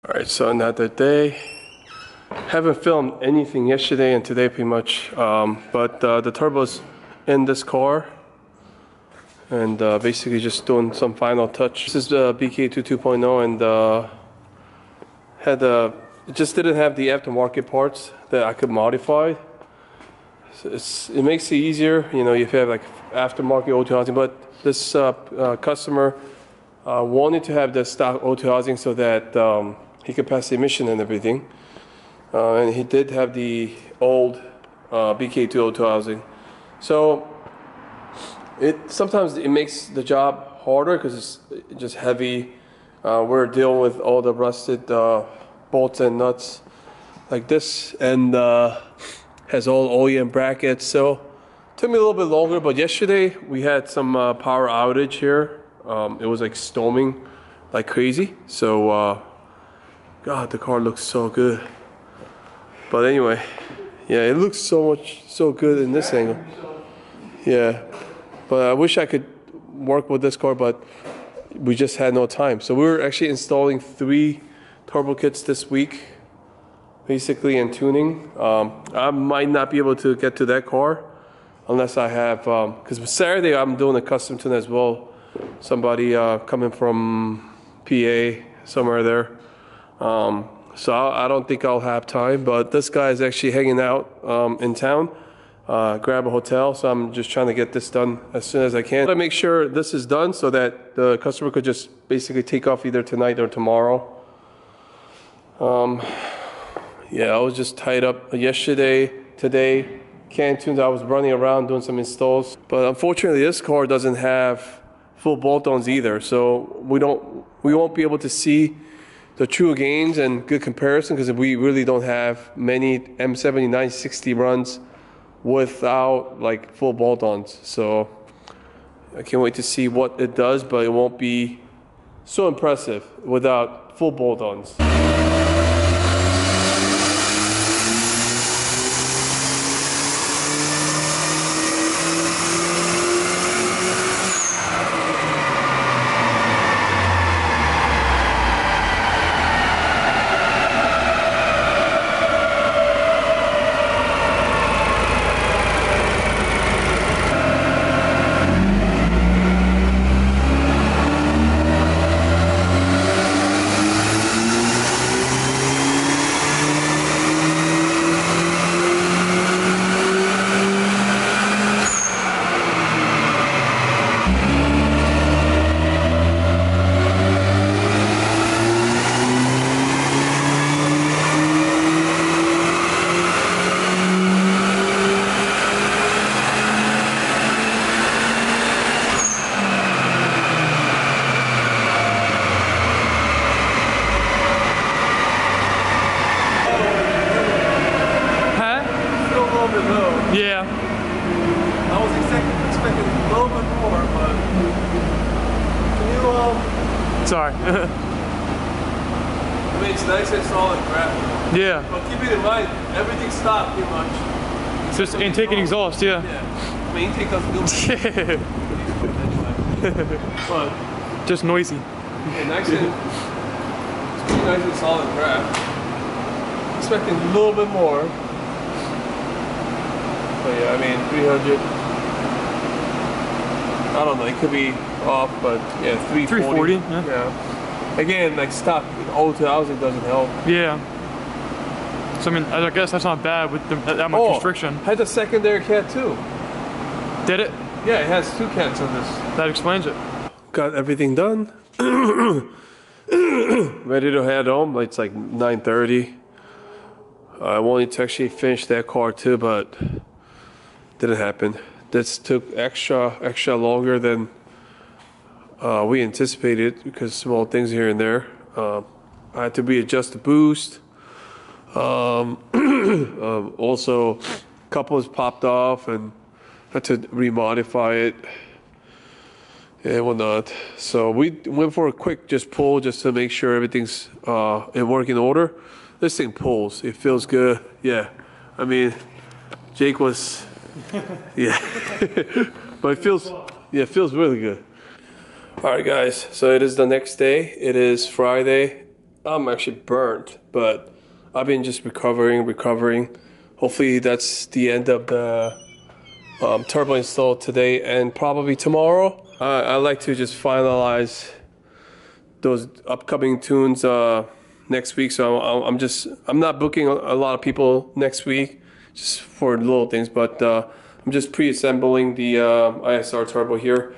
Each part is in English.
Alright, so another day. Haven't filmed anything yesterday and today pretty much, but the turbo's in this car and basically just doing some final touch. This is the BK2 2.0 and it just didn't have the aftermarket parts that I could modify. So it makes it easier, you know, if you have like aftermarket O2 housing, but this customer wanted to have the stock O2 housing so that he could pass the emission and everything. And he did have the old BK2 O2 housing. So sometimes it makes the job harder because it's just heavy. We're dealing with all the rusted bolts and nuts like this, and has all OEM brackets. So it took me a little bit longer, but yesterday we had some power outage here. It was like storming like crazy. So God, the car looks so good. But anyway, yeah, it looks so good in this angle. Yeah, but I wish I could work with this car, but we just had no time. So we were actually installing 3 turbo kits this week, basically, and tuning. I might not be able to get to that car unless I have, because Saturday I'm doing a custom tune as well. Somebody coming from PA, somewhere there. So I don't think I'll have time, but this guy is actually hanging out in town, grab a hotel, so I'm just trying to get this done as soon as I can. I make sure this is done so that the customer could just basically take off either tonight or tomorrow. Yeah, I was just tied up yesterday, today, can tunes. I was running around doing some installs, but unfortunately this car doesn't have full bolt-ons either, so we won't be able to see the true gains and good comparison because we really don't have many M7960 runs without like full bolt-ons. So I can't wait to see what it does, but it won't be so impressive without full bolt-ons. Yeah. I was expecting a little bit more, but can you Sorry. I mean, it's nice and solid crap. Yeah. But keep it in mind, everything stopped pretty much. It's just intake and exhaust, yeah. Yeah. I mean, intake doesn't do much. But just noisy. yeah, nice and solid crap. Expecting a little bit more. But yeah, I mean, 300. I don't know, it could be off, but yeah, 340. 340, yeah. Yeah. Again, like stock O2 housing doesn't help. Yeah. So I mean, I guess that's not bad with that much restriction. Has a secondary cat too. Did it? Yeah, it has 2 cats on this. That explains it. Got everything done. Ready to head home. It's like 9:30. I wanted to actually finish that car too, but didn't happen. This took extra longer than we anticipated because small things here and there. I had to readjust the boost. Also, couples popped off and had to remodify it and whatnot. So we went for a quick pull just to make sure everything's in working order. This thing pulls. It feels good. Yeah. I mean, Jake was, yeah. But it feels really good. All right, guys. So it is the next day. It is Friday. I'm actually burnt, but I've been just recovering. Hopefully that's the end of the turbo install today and probably tomorrow. I like to just finalize those upcoming tunes next week. So I'm not booking a lot of people next week just for little things, but I'm just pre-assembling the ISR turbo here.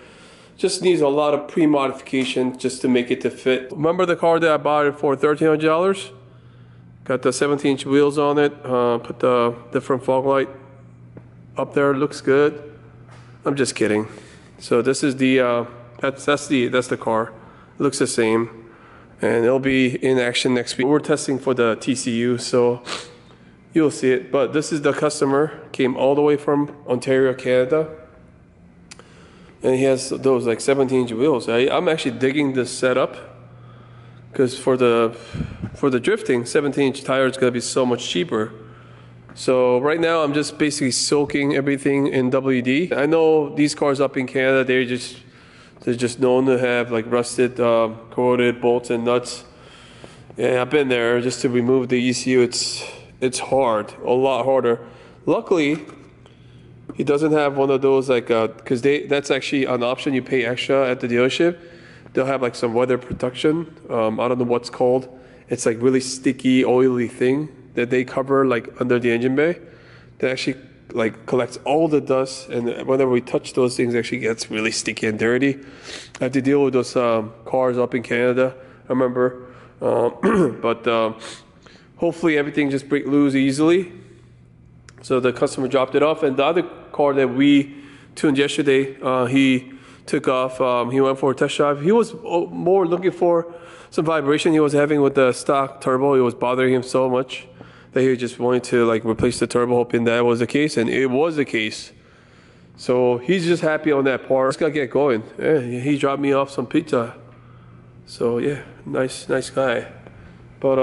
Just needs a lot of pre-modification just to make it to fit. Remember the car that I bought it for $1,300? Got the 17-inch wheels on it. Put the different fog light up there. Looks good. I'm just kidding. So this is the that's the car. It looks the same, and it'll be in action next week. We're testing for the TCU, so you'll see it. But this is the customer. Came all the way from Ontario, Canada. And he has those like 17-inch wheels. I'm actually digging this setup because for the drifting, 17-inch tire is going to be so much cheaper. So right now I'm just basically soaking everything in WD. I know these cars up in Canada, they're just known to have like rusted, corroded bolts and nuts. Yeah, I've been there just to remove the ECU. It's hard, a lot harder. Luckily, he doesn't have one of those like because that's actually an option. You pay extra at the dealership. They'll have like some weather protection. I don't know what's called. It's like really sticky, oily thing that they cover like under the engine bay. That actually like collects all the dust, and whenever we touch those things, it actually gets really sticky and dirty. I have to deal with those cars up in Canada. I remember, but hopefully everything just breaks loose easily. So the customer dropped it off, and the other car that we tuned yesterday, he took off. He went for a test drive. He was more looking for some vibration he was having with the stock turbo. It was bothering him so much that he just wanted to like replace the turbo, hoping that was the case, and it was the case. So he's just happy on that part. Just gotta get going. Yeah, he dropped me off some pizza. So yeah, nice guy. But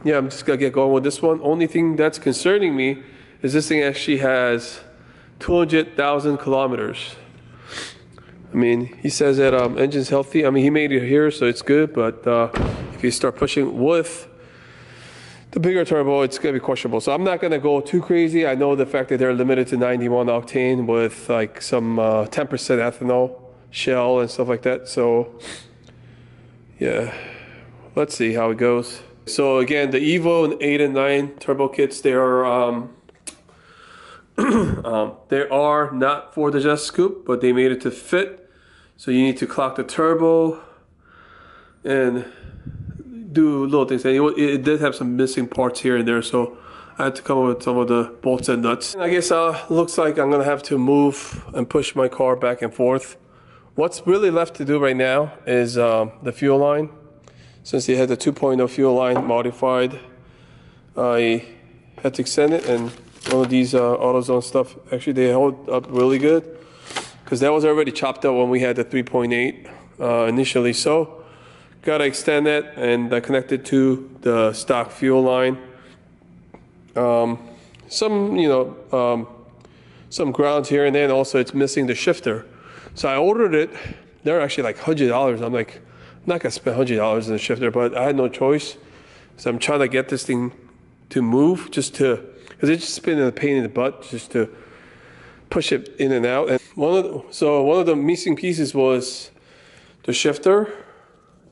yeah, I'm just gonna get going with this one. Only thing that's concerning me is this thing actually has 200,000 kilometers. I mean, he says that engine's healthy. I mean, he made it here, so it's good. But if you start pushing with the bigger turbo, it's gonna be questionable. So I'm not gonna go too crazy. I know the fact that they're limited to 91 octane with like some 10% ethanol shell and stuff like that. So yeah, let's see how it goes. So again, the Evo and 8 and 9 turbo kits, they are they are not for the Jet Scoop, but they made it to fit. So you need to clock the turbo and do little things. And it did have some missing parts here and there, so I had to come up with some of the bolts and nuts. And I guess looks like I'm gonna have to move and push my car back and forth. What's really left to do right now is the fuel line. Since they had the 2.0 fuel line modified, I had to extend it, and one of these AutoZone stuff, actually they hold up really good because that was already chopped up when we had the 3.8 initially. So gotta extend that and connect it to the stock fuel line. Some some grounds here and then. Also, it's missing the shifter. So I ordered it. They're actually like $100. I'm like, I'm not gonna spend $100 in the shifter, but I had no choice. So I'm trying to get this thing to move, because it's just been a pain in the butt just to push it in and out. And one of the missing pieces was the shifter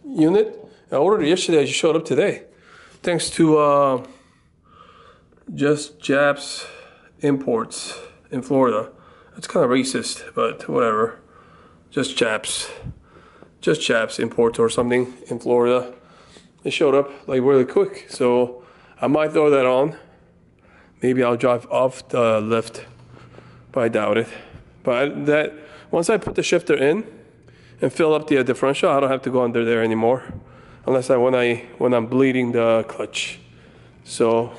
unit. I ordered it yesterday. It just showed up today, thanks to Just Japs Imports in Florida. That's kind of racist, but whatever. Just Japs Imports or something in Florida. It showed up like really quick, so I might throw that on. Maybe I'll drive off the lift, but I doubt it. But that once I put the shifter in and fill up the differential, I don't have to go under there anymore, unless when I'm bleeding the clutch. So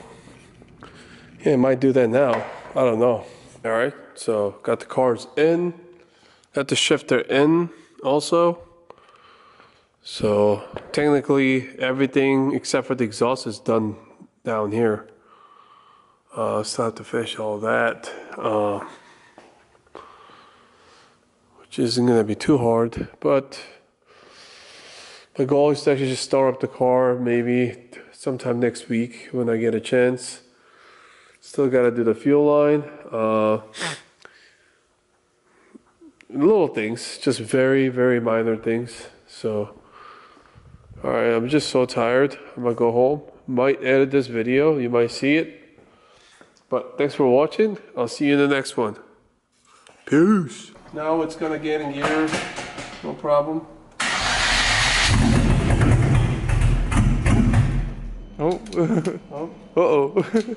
yeah, I might do that now. I don't know. All right, so got the cars in, got the shifter in also. So technically everything except for the exhaust is done down here. Still have to finish all that, which isn't going to be too hard, but My goal is to actually just start up the car maybe sometime next week when I get a chance. Still gotta do the fuel line. Little things, just very, very minor things. So, alright, I'm just so tired. I'm gonna go home. Might edit this video, you might see it. But thanks for watching. I'll see you in the next one. Peace. Now it's gonna get in gear, no problem. Oh. Oh. Uh-oh.